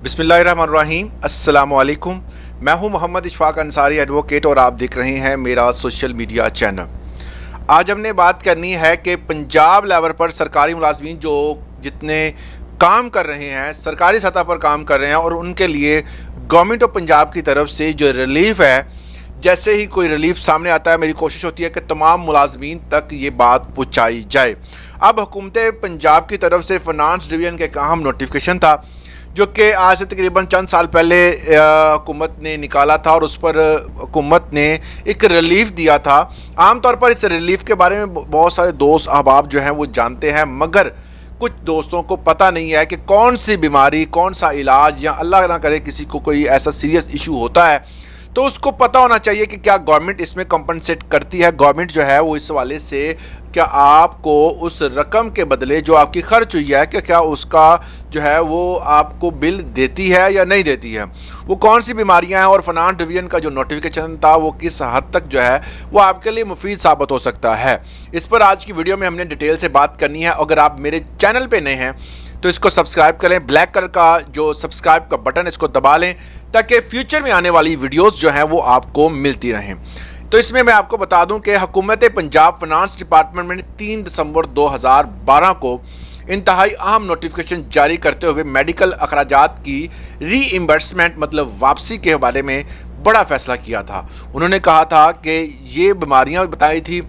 बिस्मिल्लाहिर्रहमानिर्रहीम, अस्सलाम वालेकुम। मैं हूं मोहम्मद इशफाक अंसारी एडवोकेट और आप देख रहे हैं मेरा सोशल मीडिया चैनल। आज हमने बात करनी है कि पंजाब लेवल पर सरकारी मुलाजमीन जो जितने काम कर रहे हैं, सरकारी सतह पर काम कर रहे हैं, और उनके लिए गवर्नमेंट ऑफ पंजाब की तरफ से जो रिलीफ है, जैसे ही कोई रिलीफ सामने आता है मेरी कोशिश होती है कि तमाम मुलाजमीन तक ये बात पहुँचाई जाए। अब हुकूमत पंजाब की तरफ से फाइनेंस डिवीजन का एक अहम नोटिफिकेशन था जो कि आज से तकरीबन चंद साल पहले हुकूमत ने निकाला था, और उस पर हुकूमत ने एक रिलीफ दिया था। आमतौर पर इस रिलीफ के बारे में बहुत सारे दोस्त अहबाब जो हैं वो जानते हैं, मगर कुछ दोस्तों को पता नहीं है कि कौन सी बीमारी, कौन सा इलाज, या अल्लाह ना करे किसी को कोई ऐसा सीरियस इशू होता है तो उसको पता होना चाहिए कि क्या गवर्नमेंट इसमें कंपनसेट करती है। गवर्नमेंट जो है वो इस हवाले से क्या आपको उस रकम के बदले जो आपकी खर्च हुई है कि क्या उसका जो है वो आपको बिल देती है या नहीं देती है, वो कौन सी बीमारियां हैं, और फाइनेंस डिवीजन का जो नोटिफिकेशन था वो किस हद तक जो है वो आपके लिए मुफीद साबित हो सकता है। इस पर आज की वीडियो में हमने डिटेल से बात करनी है। अगर आप मेरे चैनल पे नए हैं तो इसको सब्सक्राइब करें, ब्लैक कलर का जो सब्सक्राइब का बटन इसको दबा लें ताकि फ्यूचर में आने वाली वीडियोस जो हैं वो आपको मिलती रहें। तो इसमें मैं आपको बता दूं कि हुकूमत पंजाब फाइनेंस डिपार्टमेंट ने 3 दिसंबर 2012 को इंतहाई अहम नोटिफिकेशन जारी करते हुए मेडिकल अखराजात की रीइंबर्समेंट मतलब वापसी के बारे में बड़ा फैसला किया था। उन्होंने कहा था कि ये बीमारियां बताई थी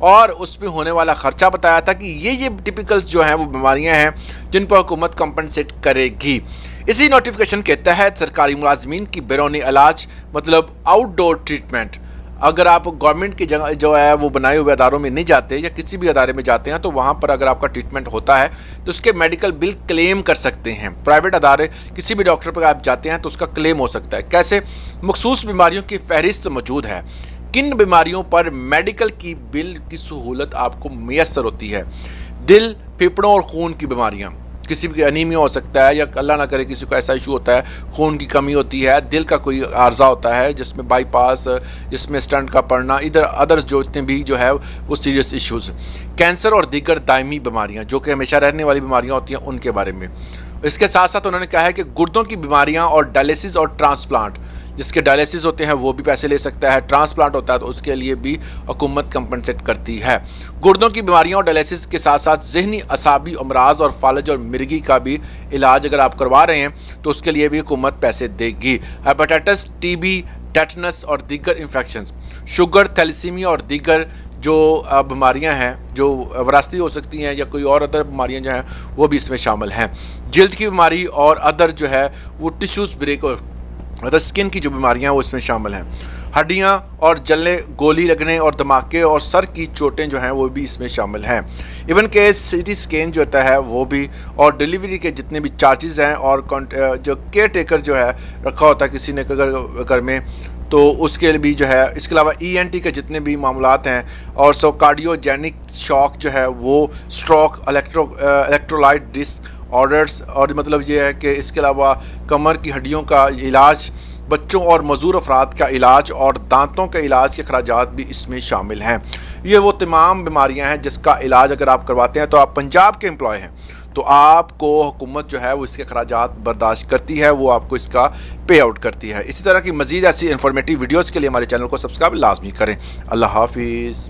और उसमें होने वाला खर्चा बताया था कि ये टिपिकल जो हैं वो बीमारियां हैं जिन पर हुकूमत कंपनसेट करेगी। इसी नोटिफिकेशन के तहत सरकारी मुलाजमीन की बैरूनी इलाज मतलब आउटडोर ट्रीटमेंट, अगर आप गवर्नमेंट की जगह जो है वो बनाए हुए अदारों में नहीं जाते या किसी भी अदारे में जाते हैं तो वहाँ पर अगर आपका ट्रीटमेंट होता है तो उसके मेडिकल बिल क्लेम कर सकते हैं। प्राइवेट अदारे किसी भी डॉक्टर पर आप जाते हैं तो उसका क्लेम हो सकता है। कैसे? मखसूस बीमारियों की फहरिस्त मौजूद है, किन बीमारियों पर मेडिकल की बिल की सहूलत आपको मैसर होती है। दिल, फेफड़ों और खून की बीमारियां, किसी भी अनीमिया हो सकता है, या अल्लाह ना करे किसी को ऐसा इशू होता है, खून की कमी होती है, दिल का कोई आर्जा होता है जिसमें बाईपास, जिसमें स्टंट का पड़ना, इधर अदर्स जो इतने भी जो है वो सीरियस इश्यूज़, कैंसर और दीगर दायमी बीमारियां जो कि हमेशा रहने वाली बीमारियां होती हैं उनके बारे में। इसके साथ साथ उन्होंने कहा है कि गुर्दों की बीमारियां और डायलिसिस और ट्रांसप्लांट, जिसके डायलिसिस होते हैं वो भी पैसे ले सकता है, ट्रांसप्लांट होता है तो उसके लिए भी हुकूमत कंपनसेट करती है। गुर्दों की बीमारियां और डायलिसिस के साथ साथ जहनी असाबी अमराज और फालज और मिर्गी का भी इलाज अगर आप करवा रहे हैं तो उसके लिए भी हुकूमत पैसे देगी। हेपेटाइटिस, टीबी, टेटनस और दीगर इन्फेक्शंस, शुगर, थैलेसीमिया और दीगर जो बीमारियां हैं जो वरासती हो सकती हैं या कोई और अदर बीमारियां जो हैं वो भी इसमें शामिल हैं। जल्द की बीमारी और अदर जो है वो टिश्यूज़ ब्रेक और मतलब स्किन की जो बीमारियां वो इसमें शामिल हैं। हड्डियां और जलने, गोली लगने और धमाके और सर की चोटें जो हैं वो भी इसमें शामिल हैं। इवन के सीटी स्कैन जो होता है वो भी, और डिलीवरी के जितने भी चार्जेस हैं, और जो केयर टेकर जो है रखा होता है किसी ने अगर घर में तो उसके लिए भी जो है। इसके अलावा ENT के जितने भी मामलात हैं, और सो कार्डियोजेनिक शॉक जो है वो, स्ट्रोक, इलेक्ट्रोलाइट डिस्क ऑर्डर्स, और मतलब ये है कि इसके अलावा कमर की हड्डियों का इलाज, बच्चों और मजदूर अफराद का इलाज, और दांतों के इलाज के खर्चात भी इसमें शामिल हैं। ये वो तमाम बीमारियां हैं जिसका इलाज अगर आप करवाते हैं तो आप पंजाब के एम्प्लॉय हैं तो आपको हुकूमत जो है वो इसके खर्चात बर्दाश्त करती है, वो आपको इसका पे आउट करती है। इसी तरह की मज़ीद ऐसी इन्फॉर्मेटिव वीडियोज़ के लिए हमारे चैनल को सब्सक्राइब लाजमी करें। अल्लाह हाफिज़।